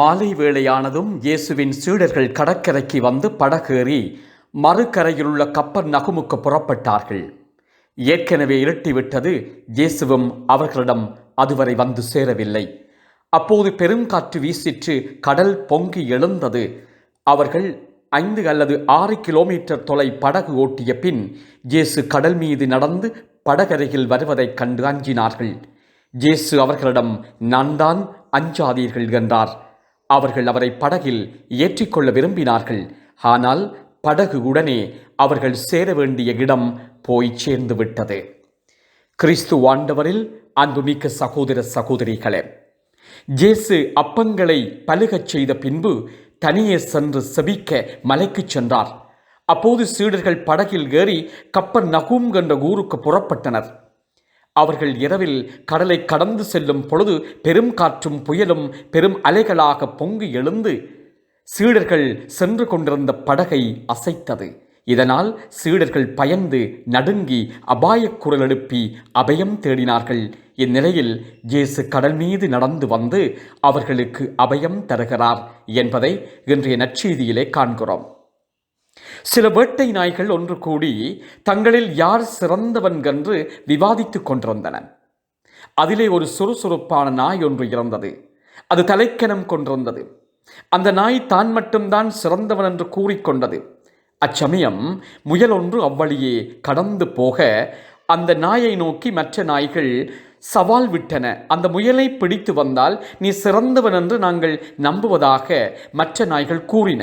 மாலை வேளையானதும் இயேசுவின் சீடர்கள் கடற்கரைக்கு வந்து படகேறி மறுகரையிலுள்ள கப்பர் நகுமுக்கு புறப்பட்டார்கள். ஏற்கனவே இருட்டிவிட்டது. இயேசுவும் அவர்களிடம் அதுவரை வந்து சேரவில்லை. அப்போது பெருங்காற்று வீசிற்று. கடல் பொங்கி எழுந்தது. அவர்கள் 5 அல்லது 6 கிலோமீட்டர் தொலை படகு ஓட்டிய பின் இயேசு கடல் மீது நடந்து படகரையில் வருவதைக் கண்டு அஞ்சினார்கள். இயேசு அவர்களிடம், நான் தான், அஞ்சாதீர்கள் என்றார். அவர்கள் அவரை படகில் ஏற்றிக்கொள்ள விரும்பினார்கள். ஆனால் படகு உடனே அவர்கள் சேர வேண்டிய இடம் போய் சேர்ந்து விட்டது. கிறிஸ்து ஆண்டவரில் அன்புமிக்க சகோதர சகோதரிகளே, இயேசு அப்பங்களை பலுகச் செய்த பின்பு தனியே சென்று செபிக்க மலைக்கு சென்றார். அப்போது சீடர்கள் படகில் ஏறி கப்பர் நகும் என்ற ஊருக்கு புறப்பட்டனர். அவர்கள் இரவில் கடலை கடந்து செல்லும் பொழுது பெரும் காற்றும் புயலும் பெரும் அலைகளாக பொங்கி எழுந்து சீடர்கள் சென்று கொண்டிருந்த படகை அசைத்தது. இதனால் சீடர்கள் பயந்து நடுங்கி அபாயக் குரல் எழுப்பி அபயம் தேடினார்கள். இந்நிலையில் இயேசு கடல் மீது நடந்து வந்து அவர்களுக்கு அபயம் தருகிறார் என்பதை இன்றைய நற்செய்தியிலே காண்கிறோம். சில வேட்டை நாய்கள் ஒன்று கூடி தங்களில் யார் சிறந்தவன் என்று விவாதித்துக் கொண்டிருந்தன. அதிலே ஒரு சுறுசுறுப்பான நாய் ஒன்று இருந்தது. அது தலைக்கணம் கொண்டிருந்தது. அந்த நாய் தான் மட்டும்தான் சிறந்தவன் என்று கூறிக்கொண்டது. அச்சமயம் முயல் ஒன்று அவ்வழியே கடந்து போக அந்த நாயை நோக்கி மற்ற நாய்கள் சவால் விட்டன. அந்த முயலை பிடித்து வந்தால் நீ சிறந்தவன் என்று நாங்கள் நம்புவதாக மற்ற நாய்கள் கூறின.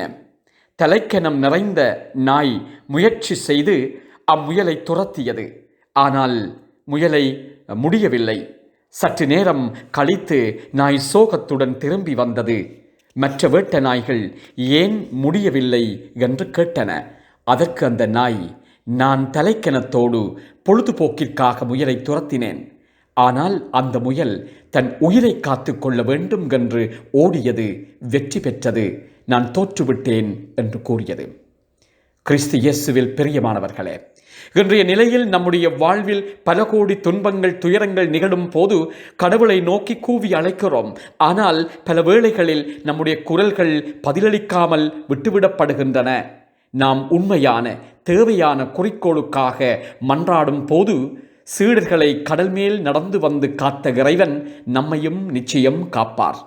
தலைக்கணம் நிறைந்த நாய் முயற்சி செய்து அம்முயலை துரத்தியது. ஆனால் முயலை முடியவில்லை. சற்று நேரம் கழித்து நாய் சோகத்துடன் திரும்பி வந்தது. மற்ற வேட்ட நாய்கள் ஏன் முடியவில்லை என்று கேட்டன. அதற்கு அந்த நாய், நான் தலைக்கணத்தோடு பொழுதுபோக்கிற்காக முயலை துரத்தினேன். ஆனால் அந்த முயல் தன் உயிரை காத்து கொள்ள வேண்டும் என்று ஓடியது, வெற்றி பெற்றது, நான் தோற்றுவிட்டேன் என்று கூறியது. கிறிஸ்து இயேசுவில் பிரியமானவர்களே, இன்றைய நிலையில் நம்முடைய வாழ்வில் பல கோடி துன்பங்கள் துயரங்கள் நிகழும் போது கடவுளை நோக்கி கூவி அழைக்கிறோம். ஆனால் பல வேளைகளில் நம்முடைய குரல்கள் பதிலளிக்காமல் விட்டுவிடப்படுகின்றன. நாம் உண்மையான தேவையான குறிக்கோளுக்காக மன்றாடும் போது சீடர்களை கடல் மேல் நடந்து வந்து காத்த இறைவன் நம்மையும் நிச்சயம் காப்பார்.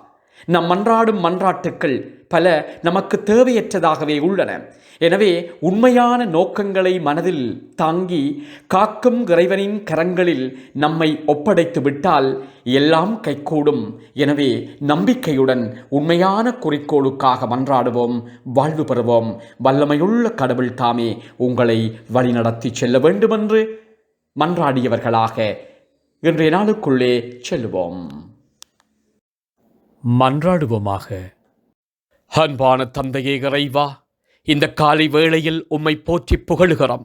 நம் மன்றாடும் மன்றாட்டுக்கள் பல நமக்கு தேவையற்றதாகவே உள்ளன. எனவே உண்மையான நோக்கங்களை மனதில் தாங்கி காக்கும் இறைவனின் கரங்களில் நம்மை ஒப்படைத்து விட்டால் எல்லாம் கைகூடும். எனவே நம்பிக்கையுடன் உண்மையான குறிக்கோளுக்காக மன்றாடுவோம், வாழ்வு பெறுவோம். வல்லமையுள்ள கடவுள் தாமே உங்களை வழிநடத்தி செல்ல வேண்டுமென்று மன்றாடியவர்களாக இன்றைய நாளுக்குள்ளே செல்வோம். மன்றாடுவோமாக. அன்பான தந்தையே இறைவா, இந்த காலை வேளையில் உம்மை போற்றி புகழுகிறோம்.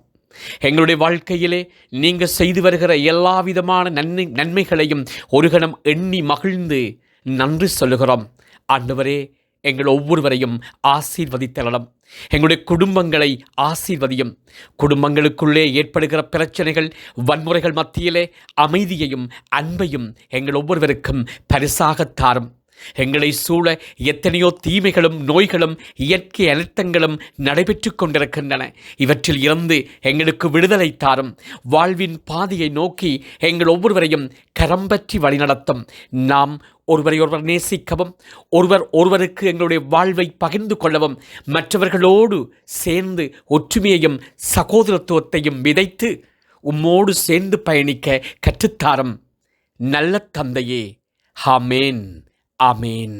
எங்களுடைய வாழ்க்கையிலே நீங்கள் செய்து வருகிற எல்லா விதமான நன்மைகளையும் ஒரு கணம் எண்ணி மகிழ்ந்து நன்றி சொல்லுகிறோம். ஆண்டவரே, எங்கள் ஒவ்வொருவரையும் ஆசீர்வதித்தரலாம். எங்களுடைய குடும்பங்களை ஆசீர்வதியும். குடும்பங்களுக்குள்ளே ஏற்படுகிற பிரச்சனைகள் வன்முறைகள் மத்தியிலே அமைதியையும் அன்பையும் எங்கள் ஒவ்வொருவருக்கும் பரிசாக தாரும். எங்களை சூழ எத்தனையோ தீமைகளும் நோய்களும் இயற்கை அழுத்தங்களும் நடைபெற்று கொண்டிருக்கின்றன. இவற்றில் இருந்து எங்களுக்கு விடுதலை தாரும். வாழ்வின் பாதையை நோக்கி எங்கள் ஒவ்வொருவரையும் கரம் பற்றி வழிநடத்தும். நாம் ஒருவரை நேசிக்கவும், ஒருவருக்கு எங்களுடைய வாழ்வை பகிர்ந்து கொள்ளவும், மற்றவர்களோடு சேர்ந்து ஒற்றுமையையும் சகோதரத்துவத்தையும் விதைத்து உம்மோடு சேர்ந்து பயணிக்க கற்றுத்தாரும். நல்ல தந்தையே, ஆமேன். ஆமேன்.